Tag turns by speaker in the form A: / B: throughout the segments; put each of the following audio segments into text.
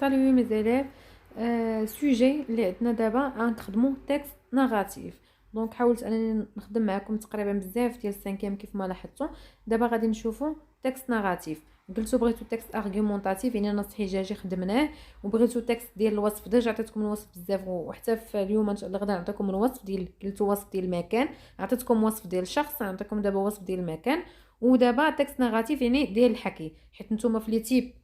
A: saluer mes élèves. Sujet اللي عندنا دابا غنخدموا تكست ناراتيف. دونك حاولت انني نخدم معكم تقريبا بزاف ديال السانكيام كيف ما لاحظتوا. دابا غادي نشوفوا تكست ناراتيف. قلتو بغيتو تكست ارغيومونطاتيف يعني نص حجاجي خدمناه، وبغيتو تكست ديال الوصف ديجا عطيتكم الوصف بزاف، وحتى في اليوم ان شاء الله غادي نعطيكم الوصف ديال قلتو وصف ديال المكان، عطيتكم وصف ديال الشخص، نعطيكم دابا وصف ديال المكان. ودابا تكست ناراتيف يعني ديال الحكي، حيت نتوما في لي تيب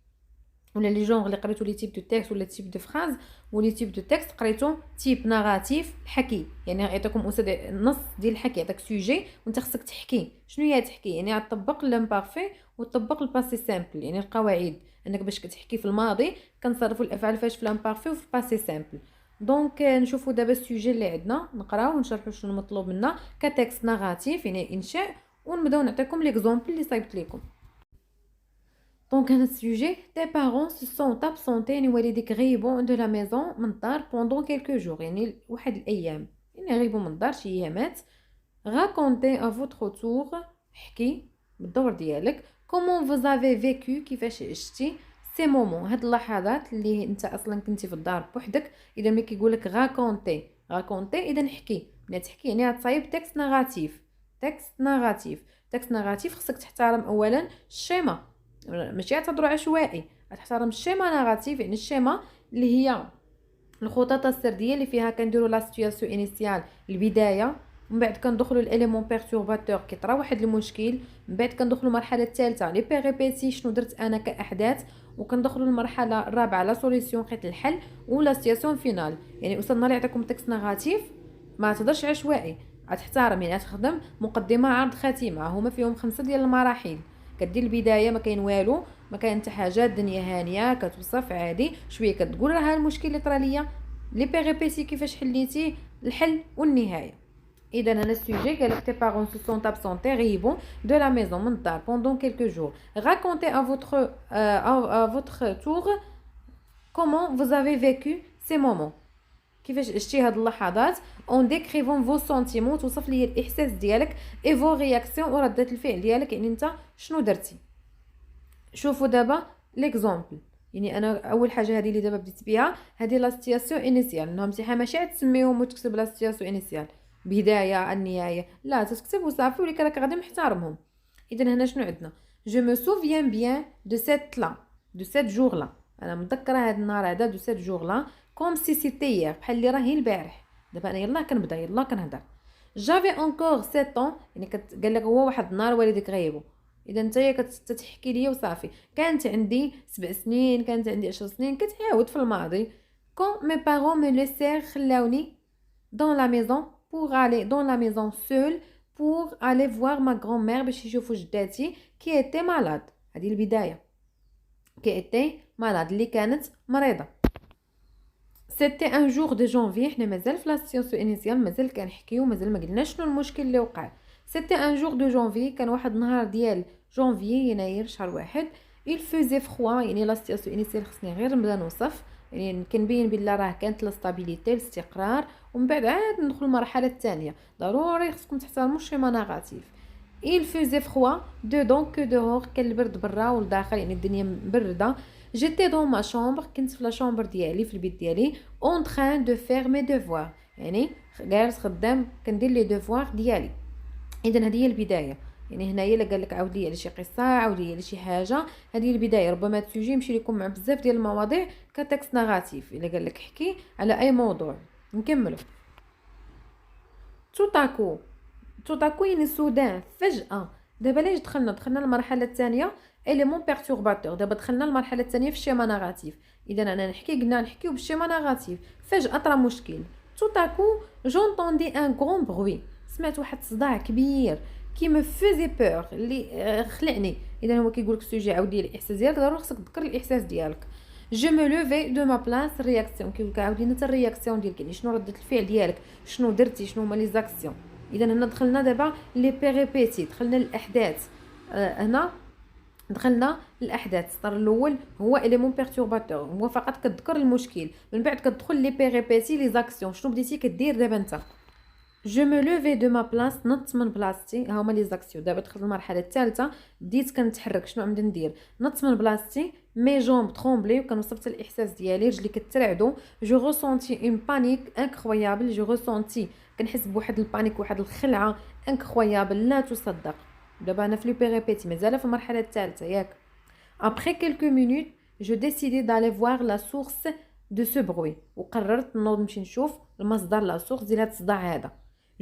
A: ولا لي جونغ اللي قريتو لي تيب دو تكست ولا تيب دو فراز ولي تيب دو تكست قريتو تيب ناراتيف الحكي، يعني يعطيكم استاذ نص ديال الحكي، يعطيك سوجي وانت خصك تحكي. شنو هي تحكي؟ يعني غتطبق لامبارفي وتطبق الباسي سامبل، يعني القواعد انك باش كتحكي في الماضي كنصرفوا الافعال فاش في لامبارفي وفي الباسي سامبل. دونك نشوفوا دابا السوجي اللي عندنا، نقراو ونشرحوا شنو مطلوب منا كتكست ناراتيف يعني انشاء، ونبداو نعطيكم ليكزامبل اللي صايبت لكم. Donc, un sujet, tes parents se sont absentés يعني والديك غيبوا de la maison من الدار pendant quelques jours يعني واحد الأيام، يعني غيبوا من الدار شي أيامات. Racontez à votre tour، حكي بالدور ديالك comment vous avez vécu كيفاش عشتي ces moments هاد اللحظات اللي انت اصلا كنتي في الدار بوحدك. اذا ملي كيقولك racontez اذا حكي، ملي تحكي يعني غتصايب تكست ناراتيف. تكست ناراتيف خصك تحترم اولا الشيما، ماشي تهضروا عشوائي، تحترم الشيما ناراتيف يعني الشيما اللي هي الخطط السرديه اللي فيها كنديروا لا سيتوياسيون انيسيال البدايه، من بعد كندخلوا الاليمون بيرتورباتور كيطرا واحد المشكل، من بعد كندخلوا المرحله الثالثه لي بيريبيتي شنو درت انا كاحداث، وكندخلوا المرحله الرابعه لا سوليسيون لقيت الحل، ولا سيتوياسيون فينال. يعني وصلنا اللي عطاكم تكست ناراتيف ما تهضرش عشوائي، غتحترم يعني تخدم مقدمه عرض خاتمه، هما فيهم 5 ديال المراحل. كدير البدايه ما كاين والو، ما كاين حتى حاجه، الدنيا هانيه كتوصف عادي شويه، كتقول راه المشكل اللي طرا ليا، لي بيريبيتي كيفاش حليتيه، الحل والنهايه. اذا هنا السوجي قالك تي بارون سو سون ابسونتي غيبون دو لا ميزون من الدار بوندون كيلكو جور. راكونتي ا فوتر تور كومون vous avez vécu ces moments كيفاش عشتي هاد اللحظات اون ديكريفون فو سونتيمون، توصف لي الاحساس ديالك اي فو رياكسيون وردات الفعل ديالك يعني انت شنو درتي. شوفوا دابا ليكزامبل، يعني انا اول حاجه هذه اللي دابا بديت بها هذه لا سيتوياسيون انيسيال، انهم امتحان ماشي تسميهم وتكتب لا سيتوياسيون انيسيال بدايه النهايه، لا تكتب وصافي ولكن راك غادي محترمهم. اذا هنا شنو عندنا؟ جو مو سوفيان بيان دو سيت لا دو سيت جور لا، انا متذكره هذا النهار هذا دو سيت جور لا كوم سي سيتي يير، بحال اللي راهي البارح. دابا انا يلا كنبدا يلا كنهضر. جافي انكور 7 يعني قال لك هو واحد النهار والديك غيبوا، اذا نتايا كتحكي ليا وصافي. كانت عندي 7 سنين، كانت عندي 10 سنين، كتعاود في الماضي. كون مي بارون مي ليسير خلاوني dans la maison pour aller dans la maison seule pour aller voir ma grand-mère باش يشوفوا جداتي qui était malade. هذه البدايه، qui était malade اللي كانت مريضه. سيتي ان جور دو جانفي، حنا مازال في لا سيتوياسيون انيسيال، مازال كنحكيو، مازال ما قلناش شنو المشكل اللي وقع. سيتي ان جور دو جانفي، كان واحد النهار ديال جانفي يناير شهر واحد. il faisait froid يعني لا سيتوياسيون انيسيال خصني غير نبدا نوصف، يعني كنبين بلا راه كانت لا ستابيليتي الاستقرار، ومن بعد عاد ندخل المرحله الثانيه. ضروري خصكم تحترموا الشيما نيجاتيف. il faisait froid dedans que dehors، كان البرد برا والداخل يعني الدنيا مبرده. جيتي دون ما شامبر، كنت في لا شامبر ديالي في البيت ديالي اون تران دو فير مي دوفوار، يعني جالس خدام كندير لي دوفوار ديالي. اذا هذه هي البدايه، يعني هنايا الا قال لك عاود لي على شي قصه، عاود لي على شي حاجه، هذه البدايه. ربما السوجي يمشي لكم مع بزاف ديال المواضيع كتكست ناراتيف، الا قال لك احكي على اي موضوع. نكملوا. توتاكو يعني سودان فجاه. دابا ليش دخلنا المرحله الثانيه اليمون بيرتورباتور، دابا دخلنا المرحله الثانيه في الشيما ناراتيف. اذا انا نحكي قلنا نحكيو بالشيما ناراتيف. فجاه طرا مشكل. توتاكو جونطوندي ان غران بروي، سمعت واحد الصداع كبير كي me faisait peur اللي خلعني. اذا هو كيقول لك السوجي عاودي الاحساس ديالك، ضروري خصك تذكر الاحساس ديالك. جو مو لوفي دو ما بلاص رياكسيون، كيقول لك عاودي انت الرياكسيون ديالك، يعني شنو ردة الفعل ديالك، شنو درتي، شنو هما لي زاكسيون. اذا هنا دخلنا دابا لي بيريبيتي، دخلنا الاحداث. هنا دخلنا الاحداث. السطر الاول هو اليمون بيرتورباتور، هو فقط كتذكر المشكل، من بعد كتدخل لي بيريبيتي لي زاكسيون، شنو بديتي كدير دابا انت. جو مو لوفي دو ما بلاص، نط من بلاصتي. ها هما لي زاكسيون. دابا دخلت المرحله الثالثه، بديت كنتحرك. شنو عمدا ندير؟ نط من بلاصتي، مي جومب ترومبلي، وكنوصف الاحساس ديالي رجلي كترعدو. جو ريسونتي اون بانيك انكرويابل، جو ريسونتي كنحس بواحد البانيك، واحد الخلعه انكرويابل لا تصدق. دابا انا في لي بيريبيتي مازال في المرحله الثالثه ياك. Après quelques minutes, je décidai d'aller voir la source de ce bruit. وقررت نوض نمشي نشوف المصدر لا سورس ديال هاد الصداع هذا.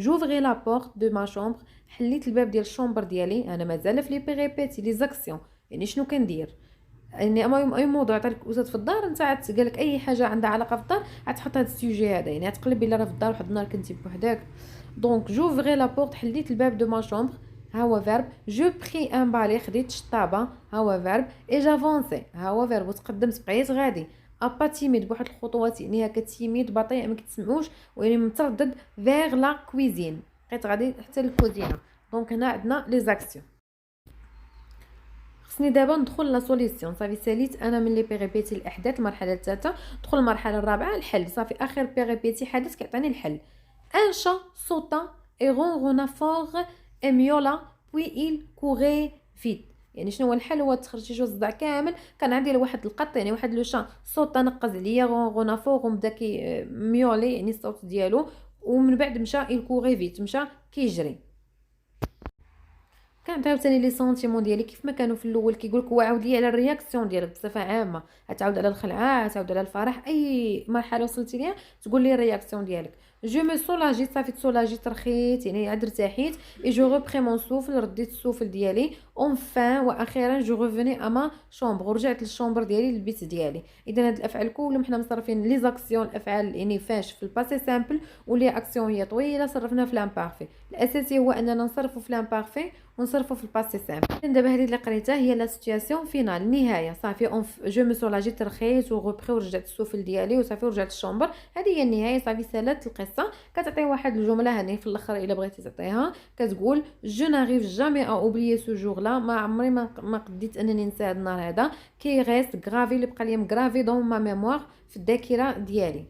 A: j'ouvris la porte de ma chambre. حليت الباب ديال الشومبر ديالي. انا مازال في لي بيريبيتي لي زاكسيون. يعني شنو كندير؟ يعني اي موضوع عطاك وسط في الدار، انت قالك اي حاجه عندها علاقه في الدار غتحط هذا السوجي هذا. يعني غتقلب الا راه في الدار واحد النهار كنتي بوحدك. دونك جوفغي لا بورت، حليت الباب دو ما شومبر. ها هو فيرب. جو بري ان بالي، خديت الشطابه. ها هو فيرب. اي جافونسي، ها هو فيرب، وتقدمت بقيت غادي. ابا تيميد، بواحد الخطوات، يعني هكا تيميد بطيء ما كتسمعوش، ويعني متردد. فيغ لا كويزين، بقيت غادي حتى للكوزينه. دونك هنا عندنا لي زاكسيون. خصني دابا ندخل لا سوليسيون. صافي ساليت انا من لي بيريبيتي الاحداث المرحله الثالثه، ندخل المرحله الرابعه الحل. صافي اخر بيريبيتي حدث كيعطيني الحل. ان شا صوتا اي رون فور اي ميولا بوي il courait vite. يعني شنو هو الحل؟ هو تخرج شي صداع كامل كان عندي لواحد القط، يعني واحد لو شا صوتا نقز عليا رون فور، وبدا كي ميولي يعني الصوت ديالو، ومن بعد مشى il courait vite، مشى كيجري. كانت عاوتاني لي سونتيمون ديالي كيف ما كانوا في الاول. كيقولك هو عاود لي على الرياكسيون ديالك بصفه عامه، غتعاود على الخلعه، تعاود على الفرح، اي مرحله وصلتي ليها تقول لي الرياكسيون ديالك. جو مي سولاجي، صافي تسولاجيت، رخيت يعني عاد ارتاحيت. اي جو ريبري مون سوفل، رديت السوفل ديالي. اونفان، واخيرا جو ريفوني اما شومبر، ورجعت للشومبر ديالي للبيت ديالي. اذا هاد الافعال كلهم حنا مصرفين لي زاكسيون، الافعال يعني فاش في الباسي سامبل، ولي اكسيون هي طويله صرفناها في لامبارفي. الاساسي هو اننا نصرفوا في لامبارفي ونصرفوا في الباسي سامبل. دابا هذه اللي قريتها هي لا سيتوياسيون فينال، النهايه. صافي جو مي سولاجي، ترخيت وغوبري، ورجعت السفل ديالي، وصافي ورجعت الشومبر. هذه هي النهايه. صافي سالات القصه. كتعطي واحد الجمله هاني في الاخر الا بغيتي تعطيها، كتقول جو ناريف جامي ا اوبليي سو جور لا، ما عمري ما قديت انني ننسى هذا النهار هذا. كي غيست غرافي، اللي بقى لي مغرافي دون ما ميموار، في الذاكره ديالي.